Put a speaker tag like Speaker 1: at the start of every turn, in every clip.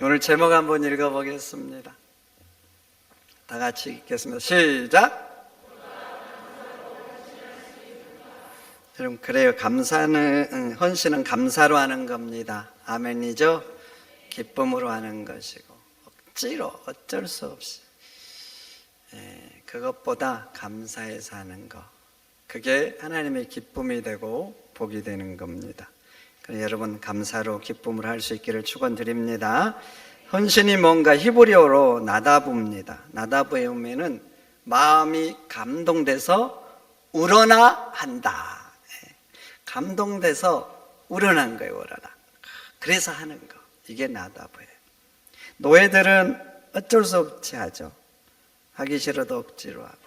Speaker 1: 오늘 제목 한번 읽어보겠습니다. 다 같이 읽겠습니다. 시작! 여러분, 그래요. 헌신은 감사로 하는 겁니다. 아멘이죠? 기쁨으로 하는 것이고, 억지로 어쩔 수 없이 그것보다 감사해서 하는 것, 그게 하나님의 기쁨이 되고 복이 되는 겁니다. 그래서 여러분, 감사로 기쁨을 할 수 있기를 축원드립니다. 헌신이 뭔가 히브리어로 나다부입니다. 나다부에 오면은 마음이 감동돼서 우러나 한다. 감동돼서 우러난 거예요. 우러나. 그래서 하는 거, 이게 나다부예요. 노예들은 어쩔 수 없이 하죠. 하기 싫어도 억지로 하고.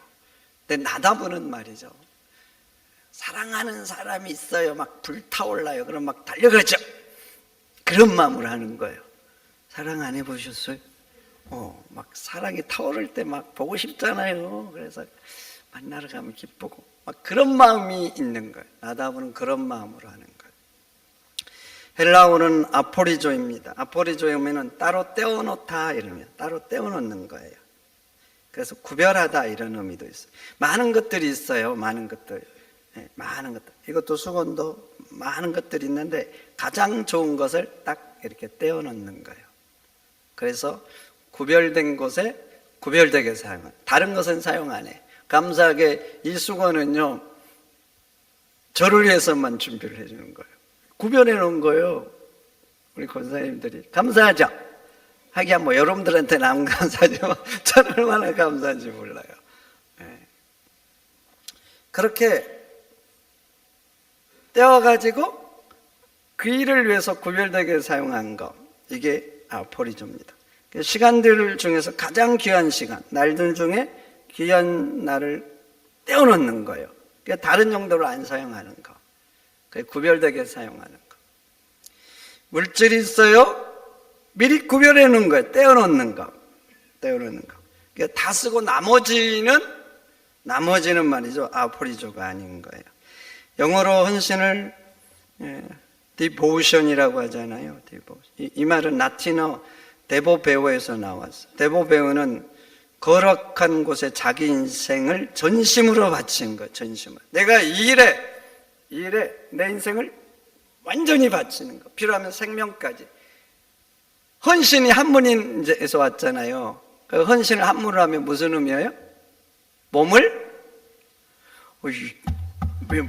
Speaker 1: 근데 나다부는 말이죠, 사랑하는 사람이 있어요. 막 불타올라요. 그럼 막 달려가죠. 그런 마음으로 하는 거예요. 사랑 안 해보셨어요? 막 사랑이 타오를 때 막 보고 싶잖아요. 그래서 만나러 가면 기쁘고 막 그런 마음이 있는 거예요. 나다부는 그런 마음으로 하는 거예요. 헬라어는 아포리조입니다. 아포리조에 오면은 따로 떼어놓다 이러면 따로 떼어놓는 거예요. 그래서 구별하다 이런 의미도 있어요. 많은 것들이 있어요. 많은 것들. 많은 것들. 이것도 수건도 많은 것들이 있는데 가장 좋은 것을 딱 이렇게 떼어놓는 거예요. 그래서 구별된 곳에 구별되게 사용한, 다른 것은 사용 안 해. 감사하게 이 수건은요, 저를 위해서만 준비를 해주는 거예요. 구별해 놓은 거예요. 우리 권사님들이. 감사하죠? 하기야 뭐 여러분들한테는 안 감사하지만 저는 얼마나 감사한지 몰라요. 그렇게 떼어가지고 그 일을 위해서 구별되게 사용한 거, 이게 아포리조입니다. 시간들 중에서 가장 귀한 시간, 날들 중에 귀한 날을 떼어놓는 거예요. 다른 용도로 안 사용하는 거, 구별되게 사용하는 거. 물질이 있어요? 미리 구별해 놓은 거예요. 떼어놓는 거, 떼어놓는 거. 다 쓰고 나머지는 말이죠, 아포리조가 아닌 거예요. 영어로 헌신을 디보션이라고 하잖아요. 이 말은 라틴어 데보베오에서 나왔어요. 데보베오는 거룩한 곳에 자기 인생을 전심으로 바친 거예요. 전심으로. 내가 이 일에 내 인생을 완전히 바치는 거. 필요하면 생명까지. 헌신이 한문에서 왔잖아요. 그 헌신을 한문으로 하면 무슨 의미예요? 몸을? 왜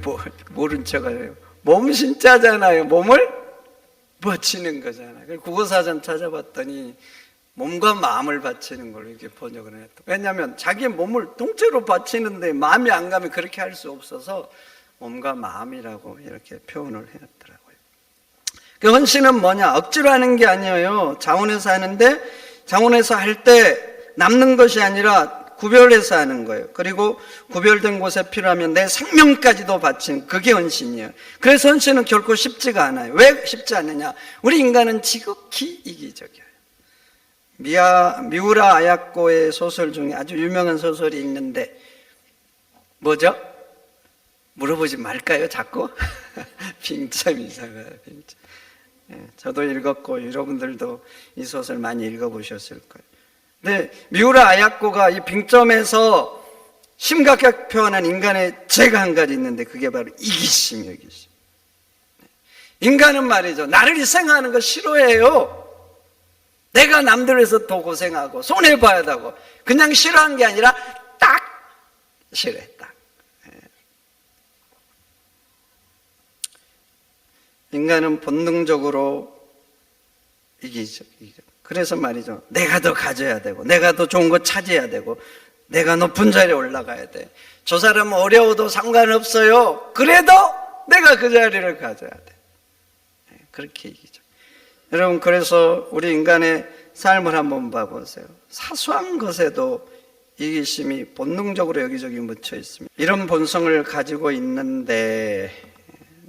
Speaker 1: 모른 척해요? 몸 신자잖아요. 몸을 바치는 거잖아요. 국어사전 찾아봤더니 몸과 마음을 바치는 걸로 이렇게 번역을 했다. 왜냐하면 자기 몸을 통째로 바치는데 마음이 안 가면 그렇게 할 수 없어서 몸과 마음이라고 이렇게 표현을 해놨더라고요. 그 헌신은 뭐냐? 억지로 하는 게 아니에요. 자원해서 하는데, 자원해서 할 때 남는 것이 아니라 구별해서 하는 거예요. 그리고 구별된 곳에 필요하면 내 생명까지도 바친, 그게 헌신이에요. 그래서 헌신은 결코 쉽지가 않아요. 왜 쉽지 않느냐? 우리 인간은 지극히 이기적이에요. 미우라 아야코의 소설 중에 아주 유명한 소설이 있는데 뭐죠? 물어보지 말까요? 자꾸? 빙참 이상해요. 빙참. 저도 읽었고 여러분들도 이 소설 많이 읽어보셨을 거예요. 근데 미우라 아야코가 이 빙점에서 심각하게 표현한 인간의 죄가 한 가지 있는데 그게 바로 이기심이에요. 이기심. 인간은 말이죠, 나를 희생하는 거 싫어해요. 내가 남들 위해서 더 고생하고 손해봐야 하고, 그냥 싫어한 게 아니라 딱 싫어해. 딱. 인간은 본능적으로 이기죠. 그래서 말이죠, 내가 더 가져야 되고, 내가 더 좋은 거 차지해야 되고, 내가 높은 자리에 올라가야 돼. 저 사람은 어려워도 상관없어요. 그래도 내가 그 자리를 가져야 돼. 그렇게 이기죠. 여러분, 그래서 우리 인간의 삶을 한번 봐보세요. 사소한 것에도 이기심이 본능적으로 여기저기 묻혀 있습니다. 이런 본성을 가지고 있는데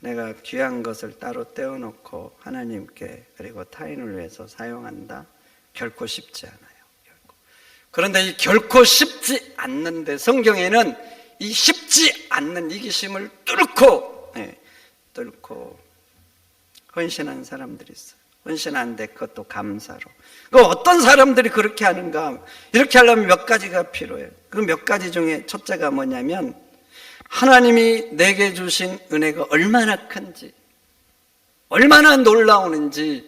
Speaker 1: 내가 귀한 것을 따로 떼어놓고 하나님께 그리고 타인을 위해서 사용한다? 결코 쉽지 않아요. 그런데 이 결코 쉽지 않는데 성경에는 이 쉽지 않는 이기심을 뚫고 헌신한 사람들이 있어요. 헌신 안 돼. 그것도 감사로. 그 어떤 사람들이 그렇게 하는가? 이렇게 하려면 몇 가지가 필요해요. 그 몇 가지 중에 첫째가 뭐냐면 하나님이 내게 주신 은혜가 얼마나 큰지, 얼마나 놀라우는지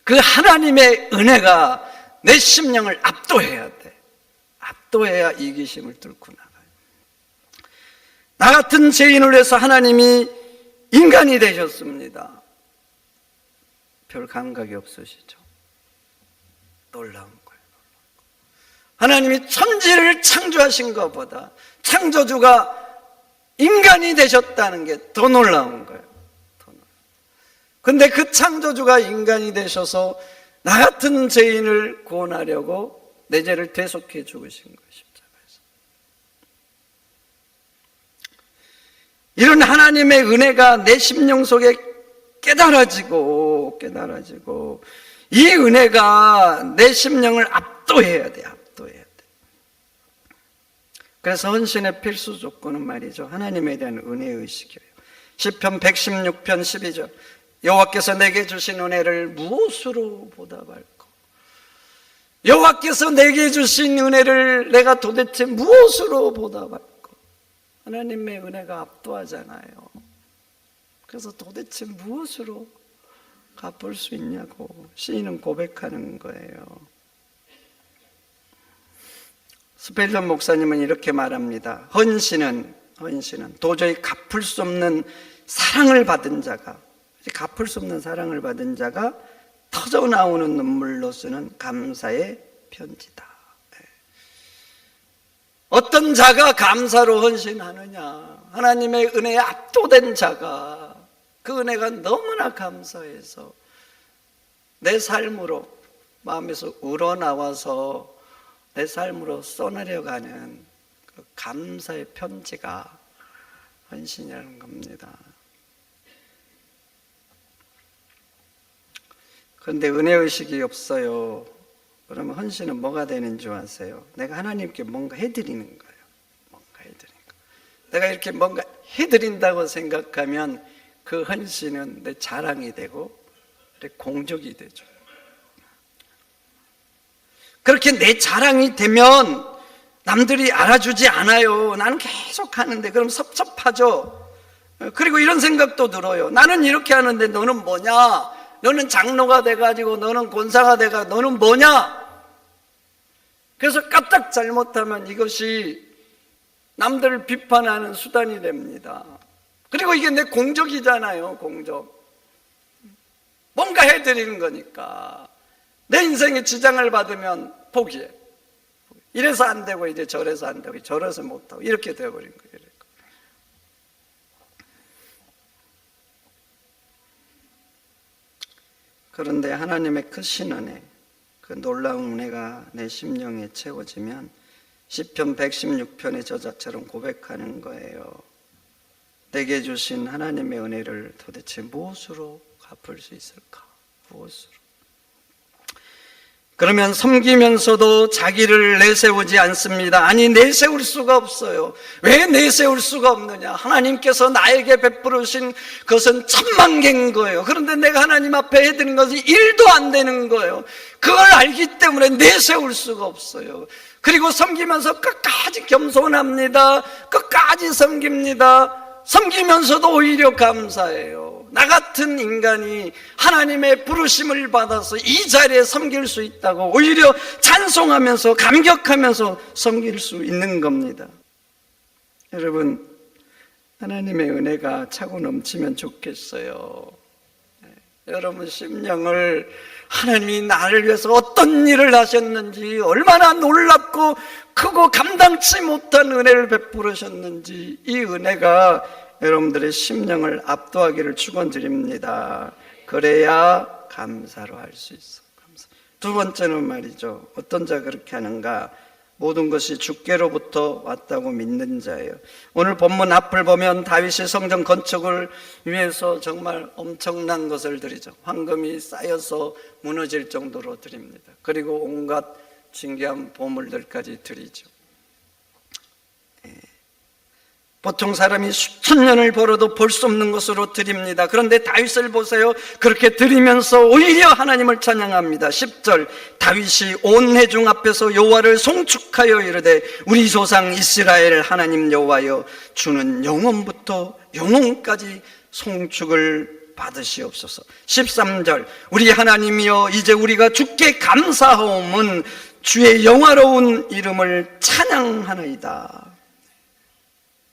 Speaker 1: 그 하나님의 은혜가 내 심령을 압도해야 돼. 압도해야 이기심을 뚫고 나가요. 나 같은 죄인을 위해서 하나님이 인간이 되셨습니다. 별 감각이 없으시죠? 놀라운 거예요. 하나님이 천지를 창조하신 것보다 창조주가 인간이 되셨다는 게 더 놀라운 거예요. 근데 그 창조주가 인간이 되셔서 나 같은 죄인을 구원하려고 내 죄를 대속해 죽으신 거예요. 십자가에서. 이런 하나님의 은혜가 내 심령 속에 깨달아지고 이 은혜가 내 심령을 압도해야 돼. 압도해야 돼. 그래서 헌신의 필수 조건은 말이죠, 하나님에 대한 은혜의식이에요. 시편 116편 12절, 여호와께서 내게 주신 은혜를 무엇으로 보답할까? 여호와께서 내게 주신 은혜를 내가 도대체 무엇으로 보답할까? 하나님의 은혜가 압도하잖아요. 그래서 도대체 무엇으로 갚을 수 있냐고 시인은 고백하는 거예요. 스펠전 목사님은 이렇게 말합니다. 헌신은 도저히 갚을 수 없는 사랑을 받은 자가, 갚을 수 없는 사랑을 받은 자가 터져 나오는 눈물로 쓰는 감사의 편지다. 어떤 자가 감사로 헌신하느냐? 하나님의 은혜에 압도된 자가 그 은혜가 너무나 감사해서 내 삶으로 마음에서 우러나와서 내 삶으로 써내려가는 그 감사의 편지가 헌신이라는 겁니다. 그런데 은혜의식이 없어요. 그러면 헌신은 뭐가 되는 줄 아세요? 내가 하나님께 뭔가 해드리는 거예요. 뭔가 해드리는 거. 내가 이렇게 뭔가 해드린다고 생각하면 그 헌신은 내 자랑이 되고 내 공적이 되죠. 그렇게 내 자랑이 되면 남들이 알아주지 않아요. 나는 계속 하는데 그럼 섭섭하죠. 그리고 이런 생각도 들어요. 나는 이렇게 하는데 너는 뭐냐? 너는 장로가 돼가지고 너는 권사가 돼가지고 너는 뭐냐? 그래서 까딱 잘못하면 이것이 남들을 비판하는 수단이 됩니다. 그리고 이게 내 공적이잖아요. 공적. 뭔가 해드리는 거니까. 내 인생에 지장을 받으면 포기해. 이래서 안 되고 이제 저래서 안 되고 저래서 못하고 이렇게 되어버린 거예요. 그런데 하나님의 크신 은혜, 그 놀라운 은혜가 내 심령에 채워지면 시편 116편의 저자처럼 고백하는 거예요. 내게 주신 하나님의 은혜를 도대체 무엇으로 갚을 수 있을까? 무엇으로? 그러면 섬기면서도 자기를 내세우지 않습니다. 아니, 내세울 수가 없어요. 왜 내세울 수가 없느냐? 하나님께서 나에게 베풀으신 것은 천만개인 거예요. 그런데 내가 하나님 앞에 해드리는 것이 1도 안 되는 거예요. 그걸 알기 때문에 내세울 수가 없어요. 그리고 섬기면서 끝까지 겸손합니다. 끝까지 섬깁니다. 섬기면서도 오히려 감사해요. 나 같은 인간이 하나님의 부르심을 받아서 이 자리에 섬길 수 있다고 오히려 찬송하면서 감격하면서 섬길 수 있는 겁니다. 여러분, 하나님의 은혜가 차고 넘치면 좋겠어요. 여러분 심령을 하나님이 나를 위해서 어떤 일을 하셨는지, 얼마나 놀랍고 크고 감당치 못한 은혜를 베풀으셨는지, 이 은혜가 여러분들의 심령을 압도하기를 축원드립니다. 그래야 감사로 할 수 있어. 감사. 두 번째는 말이죠, 어떤 자가 그렇게 하는가? 모든 것이 주께로부터 왔다고 믿는 자예요. 오늘 본문 앞을 보면 다윗이 성전 건축을 위해서 정말 엄청난 것을 드리죠. 황금이 쌓여서 무너질 정도로 드립니다. 그리고 온갖 진귀한 보물들까지 드리죠. 보통 사람이 수천 년을 벌어도 볼 수 없는 것으로 드립니다. 그런데 다윗을 보세요. 그렇게 드리면서 오히려 하나님을 찬양합니다. 10절, 다윗이 온 회중 앞에서 여호와를 송축하여 이르되 우리 조상 이스라엘 하나님 여호와여, 주는 영원부터 영원까지 송축을 받으시옵소서. 13절, 우리 하나님이여, 이제 우리가 주께 감사하오면 주의 영화로운 이름을 찬양하나이다.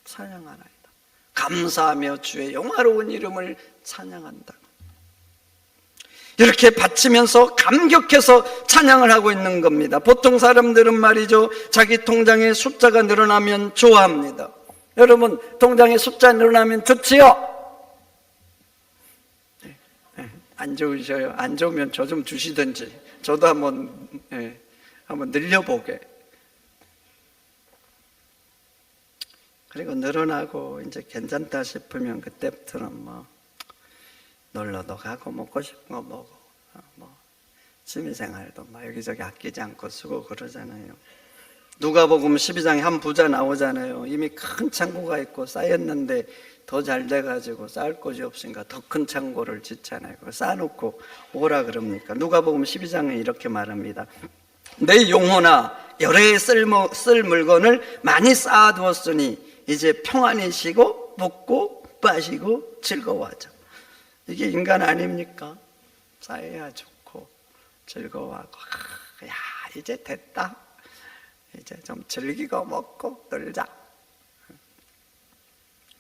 Speaker 1: 찬양하나이다. 감사하며 주의 영화로운 이름을 찬양한다. 이렇게 바치면서 감격해서 찬양을 하고 있는 겁니다. 보통 사람들은 말이죠, 자기 통장에 숫자가 늘어나면 좋아합니다. 여러분, 통장에 숫자 늘어나면 좋지요? 안 좋으셔요? 안 좋으면 저 좀 주시든지, 저도 한번 늘려보게. 그리고 늘어나고 이제 괜찮다 싶으면 그때부터는 뭐 놀러도 가고 먹고 싶은 거 먹고, 뭐 취미생활도 막 여기저기 아끼지 않고 쓰고 그러잖아요. 누가복음 12장에 한 부자 나오잖아요. 이미 큰 창고가 있고 쌓였는데 더 잘 돼가지고 쌓을 곳이 없으니까 더 큰 창고를 짓잖아요. 쌓아놓고 오라 그럽니까? 누가복음 12장에 이렇게 말합니다. 내 영혼아, 여러 해 쓸 물건을 많이 쌓아두었으니 이제 평안히 쉬고 먹고 마시고 즐거워하자. 이게 인간 아닙니까? 쌓여야 좋고 즐거워하고, 야 이제 됐다, 이제 좀 즐기고 먹고 놀자.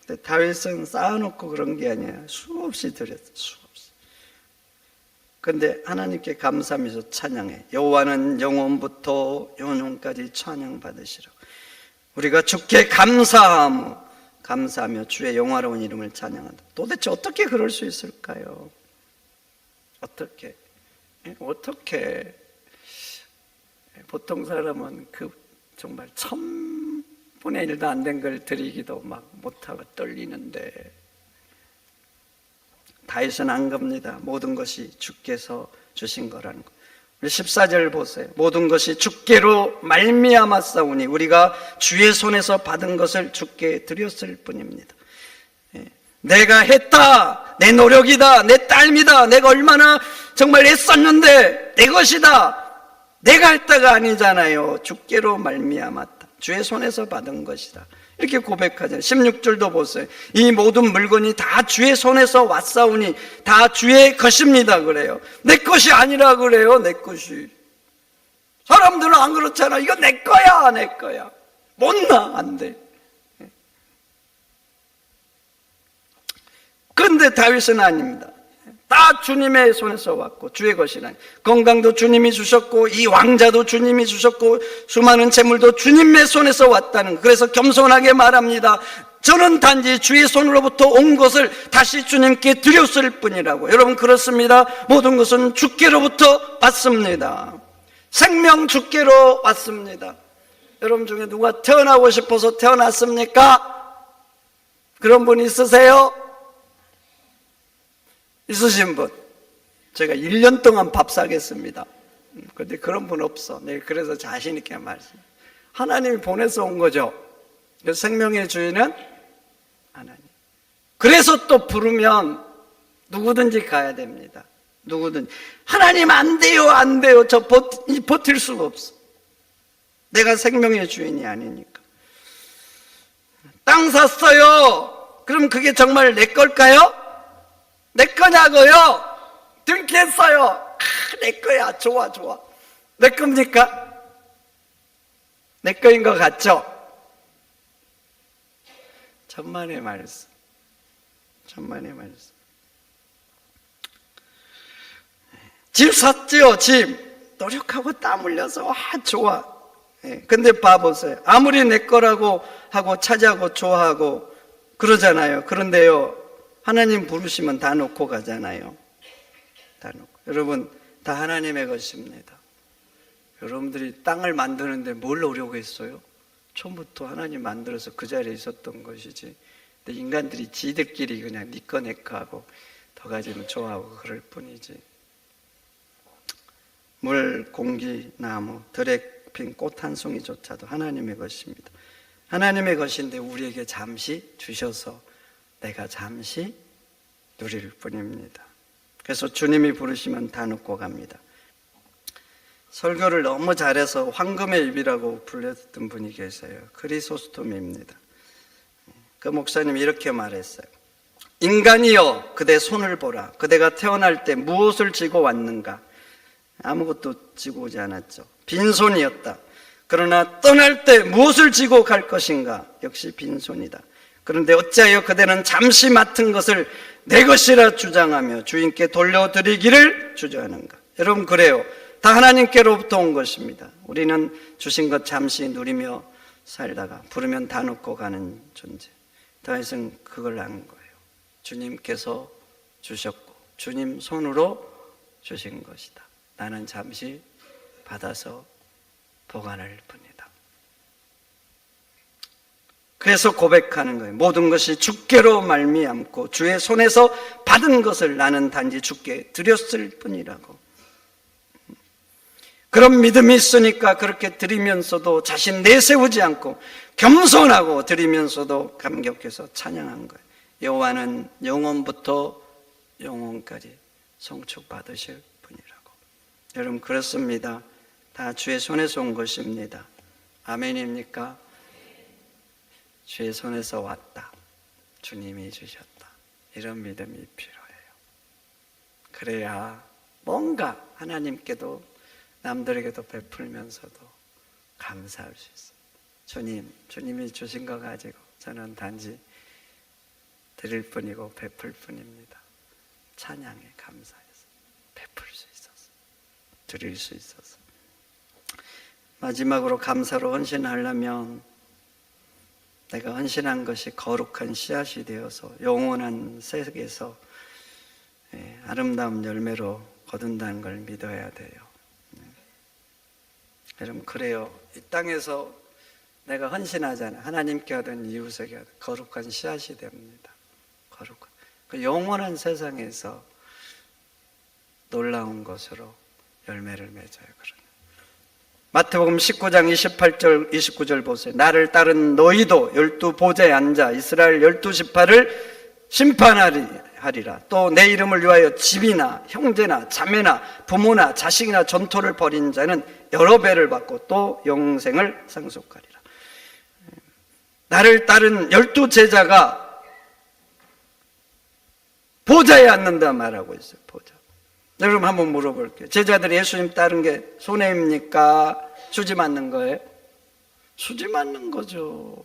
Speaker 1: 근데 다윗은 쌓아놓고 그런 게 아니야. 수없이 드렸어, 수없이. 근데 하나님께 감사하면서 찬양해. 여호와는 영원부터 영원까지 찬양받으시라고. 우리가 주께 감사하며 주의 영화로운 이름을 찬양한다. 도대체 어떻게 그럴 수 있을까요? 어떻게? 보통 사람은 그 정말 1000분의 1도 안 된 걸 드리기도 막 못하고 떨리는데, 다윗은 안 겁니다. 모든 것이 주께서 주신 거라는 거. 14절 보세요. 모든 것이 주께로 말미암았사오니 우리가 주의 손에서 받은 것을 주께 드렸을 뿐입니다. 내가 했다, 내 노력이다, 내 딸입니다, 내가 얼마나 정말 애썼는데 내 것이다, 내가 했다가 아니잖아요. 주께로 말미암았다, 주의 손에서 받은 것이다, 이렇게 고백하잖아요. 16절도 보세요. 이 모든 물건이 다 주의 손에서 왔사오니 다 주의 것입니다 그래요. 내 것이 아니라 그래요. 내 것이. 사람들은 안 그렇잖아. 이거 내 거야, 내 거야. 못나, 안 돼. 그런데 다윗은 아닙니다. 다 주님의 손에서 왔고 주의 것이라니. 건강도 주님이 주셨고 이 왕자도 주님이 주셨고 수많은 재물도 주님의 손에서 왔다는 거. 그래서 겸손하게 말합니다. 저는 단지 주의 손으로부터 온 것을 다시 주님께 드렸을 뿐이라고. 여러분, 그렇습니다. 모든 것은 주께로부터 왔습니다. 생명 주께로 왔습니다. 여러분 중에 누가 태어나고 싶어서 태어났습니까? 그런 분 있으세요? 있으신 분? 제가 1년 동안 밥 사겠습니다. 그런데 그런 분 없어. 네, 그래서 자신 있게 말씀. 하나님이 보내서 온 거죠. 그래서 생명의 주인은 하나님. 그래서 또 부르면 누구든지 가야 됩니다. 누구든지. 하나님 안 돼요, 안 돼요. 저 버틸 수가 없어. 내가 생명의 주인이 아니니까. 땅 샀어요. 그럼 그게 정말 내 걸까요? 내 거냐고요? 들켰어요. 내 거야. 좋아, 좋아. 내 겁니까? 내 거인 것 같죠? 천만의 말씀. 천만의 말씀. 집 샀지요, 집. 노력하고 땀 흘려서, 와, 좋아. 근데 봐보세요. 아무리 내 거라고 하고 차지하고 좋아하고 그러잖아요. 그런데요, 하나님 부르시면 다 놓고 가잖아요. 다 놓고. 여러분, 다 하나님의 것입니다. 여러분들이 땅을 만드는데 뭘 오려고 했어요? 처음부터 하나님 만들어서 그 자리에 있었던 것이지. 근데 인간들이 지들끼리 그냥 니 거 내 거 하고 더 가지면 좋아하고 그럴 뿐이지. 물, 공기, 나무, 들에 핀 꽃 한 송이조차도 하나님의 것입니다. 하나님의 것인데 우리에게 잠시 주셔서 내가 잠시 누릴 뿐입니다. 그래서 주님이 부르시면 다 눕고 갑니다. 설교를 너무 잘해서 황금의 입이라고 불렸던 분이 계세요. 크리소스톰입니다. 그 목사님이 이렇게 말했어요. 인간이여 그대 손을 보라. 그대가 태어날 때 무엇을 지고 왔는가? 아무것도 지고 오지 않았죠. 빈손이었다. 그러나 떠날 때 무엇을 지고 갈 것인가? 역시 빈손이다. 그런데 어찌하여 그대는 잠시 맡은 것을 내 것이라 주장하며 주인께 돌려드리기를 주저하는가? 여러분, 그래요. 다 하나님께로부터 온 것입니다. 우리는 주신 것 잠시 누리며 살다가 부르면 다 놓고 가는 존재. 다윗은 그걸 안 거예요. 주님께서 주셨고 주님 손으로 주신 것이다. 나는 잠시 받아서 보관할 뿐이다. 그래서 고백하는 거예요. 모든 것이 주께로 말미암고 주의 손에서 받은 것을 나는 단지 주께 드렸을 뿐이라고. 그런 믿음이 있으니까 그렇게 드리면서도 자신 내세우지 않고 겸손하고 드리면서도 감격해서 찬양한 거예요. 여호와는 영원부터 영원까지 송축받으실 분이라고. 여러분, 그렇습니다. 다 주의 손에서 온 것입니다. 아멘입니까? 주의 손에서 왔다. 주님이 주셨다. 이런 믿음이 필요해요. 그래야 뭔가 하나님께도 남들에게도 베풀면서도 감사할 수 있어요. 주님이 주신 거 가지고 저는 단지 드릴 뿐이고 베풀 뿐입니다. 찬양에 감사해서 베풀 수 있어서 드릴 수 있어서. 마지막으로 감사로 헌신하려면 내가 헌신한 것이 거룩한 씨앗이 되어서 영원한 색에서 아름다운 열매로 거둔다는 걸 믿어야 돼요. 여러분, 그래요. 이 땅에서 내가 헌신하잖아요. 하나님께 하든 이웃에게 하든 거룩한 씨앗이 됩니다. 거룩한. 그 영원한 세상에서 놀라운 것으로 열매를 맺어요. 그러면 마태복음 19장 28절 29절 보세요. 나를 따른 너희도 12보좌에 앉아 이스라엘 12지파를 심판하리라. 또 내 이름을 위하여 집이나 형제나 자매나 부모나 자식이나 전토를 벌인 자는 여러 배를 받고 또 영생을 상속하리라. 나를 따른 12제자가 보좌에 앉는다 말하고 있어요. 보좌. 여러분, 한번 물어볼게요. 제자들이 예수님 따른 게 손해입니까? 수지 맞는 거예요? 수지 맞는 거죠.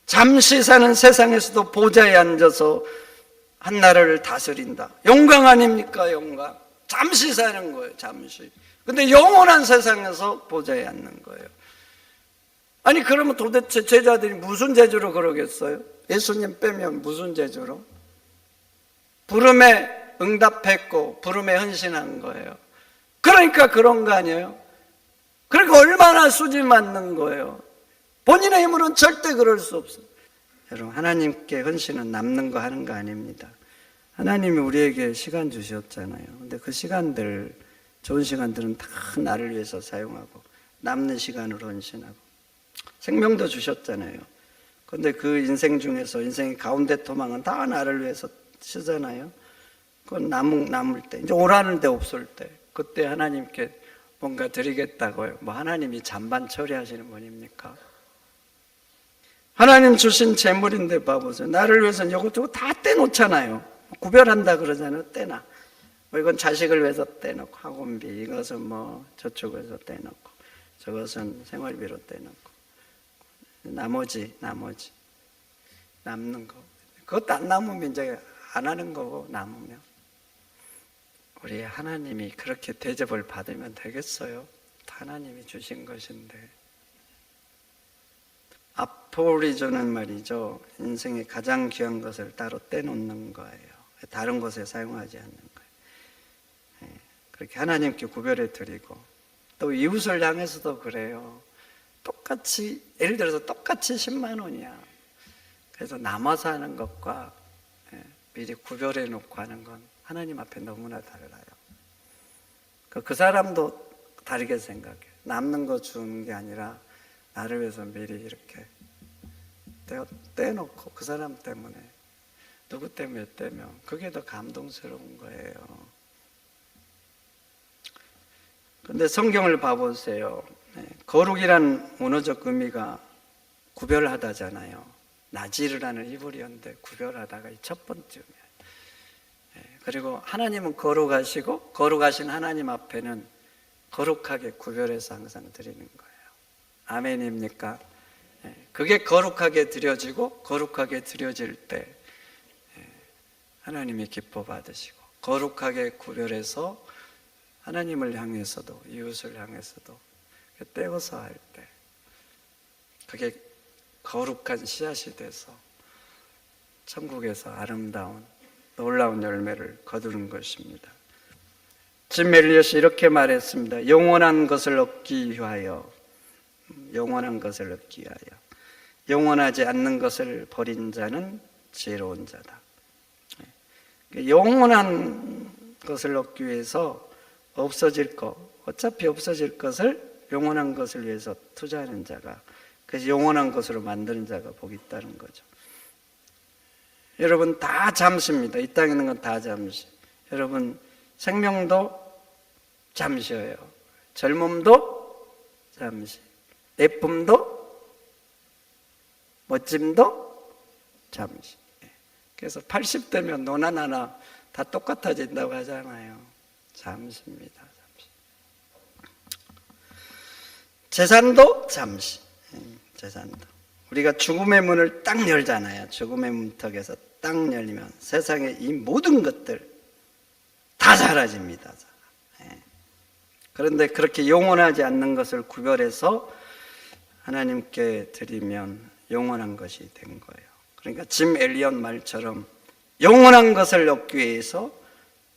Speaker 1: 잠시 사는 세상에서도 보좌에 앉아서 한 나라를 다스린다. 영광 아닙니까? 영광. 잠시 사는 거예요. 잠시. 근데 영원한 세상에서 보좌에 앉는 거예요. 아니, 그러면 도대체 제자들이 무슨 재주로 그러겠어요? 예수님 빼면 무슨 재주로? 부름에 응답했고 부름에 헌신한 거예요. 그러니까 그런 거 아니에요? 그러니까 얼마나 수지 맞는 거예요. 본인의 힘으로는 절대 그럴 수 없어요. 여러분, 하나님께 헌신은 남는 거 하는 거 아닙니다. 하나님이 우리에게 시간 주셨잖아요. 근데 그 시간들, 좋은 시간들은 다 나를 위해서 사용하고 남는 시간으로 헌신하고 생명도 주셨잖아요. 근데 그 인생 중에서 인생의 가운데 토막은 다 나를 위해서 쓰잖아요. 그건 남을 때, 이제 오라는 데 없을 때, 그때 하나님께 뭔가 드리겠다고요. 뭐 하나님이 잔반 처리하시는 분입니까? 하나님 주신 재물인데 봐보세요. 나를 위해서는 이것저것 다 떼놓잖아요. 구별한다 그러잖아요. 떼놔. 뭐 이건 자식을 위해서 떼놓고, 학원비, 이것은 뭐 저축을 해서 떼놓고, 저것은 생활비로 떼놓고, 나머지 남는 거, 그것도 안 남으면 이제 안 하는 거고, 남으면 우리 하나님이 그렇게 대접을 받으면 되겠어요? 하나님이 주신 것인데. 아포리조는 말이죠, 인생의 가장 귀한 것을 따로 떼놓는 거예요. 다른 곳에 사용하지 않는 거예요. 그렇게 하나님께 구별해 드리고, 또 이웃을 향해서도 그래요. 똑같이, 예를 들어서 똑같이 10만 원이야. 그래서 남아서 하는 것과 미리 구별해 놓고 하는 건 하나님 앞에 너무나 달라요. 그 사람도 다르게 생각해요. 남는 거 주는 게 아니라 나를 위해서 미리 이렇게 떼놓고 그 사람 때문에, 누구 때문에 떼면 그게 더 감동스러운 거예요. 근데 성경을 봐보세요. 거룩이란 문어적 의미가 구별하다잖아요. 나지르라는 히브리어인데 구별하다가 첫 번째입니다. 그리고 하나님은 거룩하시고 거룩하신 하나님 앞에는 거룩하게 구별해서 항상 드리는 거예요. 아멘입니까? 그게 거룩하게 드려지고 거룩하게 드려질 때 하나님이 기뻐 받으시고, 거룩하게 구별해서 하나님을 향해서도 이웃을 향해서도 떼어서 할 때 그게 거룩한 씨앗이 돼서 천국에서 아름다운 놀라운 열매를 거두는 것입니다. 짐 엘리엇이 이렇게 말했습니다. 영원한 것을 얻기 위하여, 영원한 것을 얻기 위하여 영원하지 않는 것을 버린 자는 지혜로운 자다. 영원한 것을 얻기 위해서 없어질 것, 어차피 없어질 것을 영원한 것을 위해서 투자하는 자가, 그래서 영원한 것으로 만드는 자가 복이 있다는 거죠. 여러분, 다 잠시입니다. 이 땅에 있는 건 다 잠시. 여러분, 생명도 잠시예요. 젊음도 잠시, 예쁨도, 멋짐도 잠시. 그래서 80대면 너나 나나 다 똑같아진다고 하잖아요. 잠시입니다. 잠시. 재산도 잠시. 재산도. 우리가 죽음의 문을 딱 열잖아요. 죽음의 문턱에서 딱 열리면 세상의 이 모든 것들 다 사라집니다. 그런데 그렇게 영원하지 않는 것을 구별해서 하나님께 드리면 영원한 것이 된 거예요. 그러니까 짐 엘리엇 말처럼 영원한 것을 얻기 위해서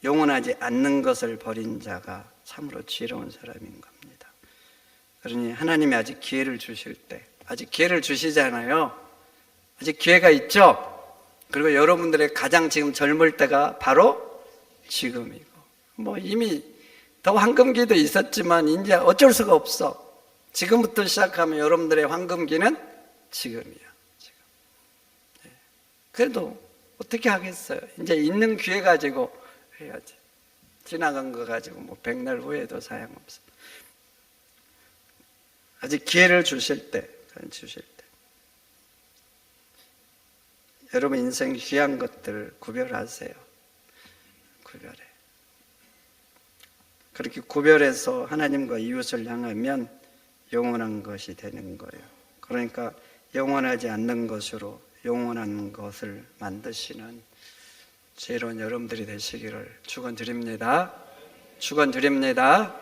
Speaker 1: 영원하지 않는 것을 버린 자가 참으로 지혜로운 사람인 겁니다. 그러니 하나님이 아직 기회를 주실 때, 아직 기회를 주시잖아요. 아직 기회가 있죠. 그리고 여러분들의 가장 지금 젊을 때가 바로 지금이고, 뭐 이미 더 황금기도 있었지만 이제 어쩔 수가 없어. 지금부터 시작하면 여러분들의 황금기는 지금이야. 지금. 그래도 어떻게 하겠어요? 이제 있는 기회 가지고 해야지. 지나간 거 가지고 뭐 백날 후에도 소용없어. 아직 기회를 주실 때, 주실 때. 여러분 인생 귀한 것들 구별하세요. 구별해. 그렇게 구별해서 하나님과 이웃을 향하면 영원한 것이 되는 거예요. 그러니까 영원하지 않는 것으로 영원한 것을 만드시는 지혜로운 여러분들이 되시기를 축원드립니다. 축원드립니다.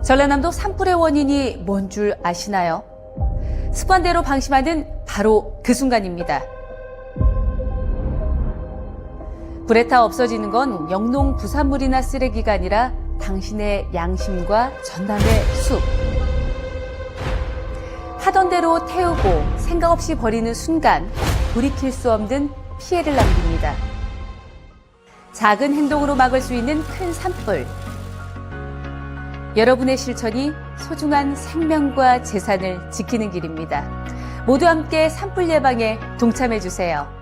Speaker 2: 전라남도 산불의 원인이 뭔 줄 아시나요? 습관대로 방심하는 바로 그 순간입니다. 불에 타 없어지는 건 영농 부산물이나 쓰레기가 아니라 당신의 양심과 전남의 숲. 하던 대로 태우고 생각 없이 버리는 순간 돌이킬 수 없는 피해를 남깁니다. 작은 행동으로 막을 수 있는 큰 산불. 여러분의 실천이 소중한 생명과 재산을 지키는 길입니다. 모두 함께 산불 예방에 동참해 주세요.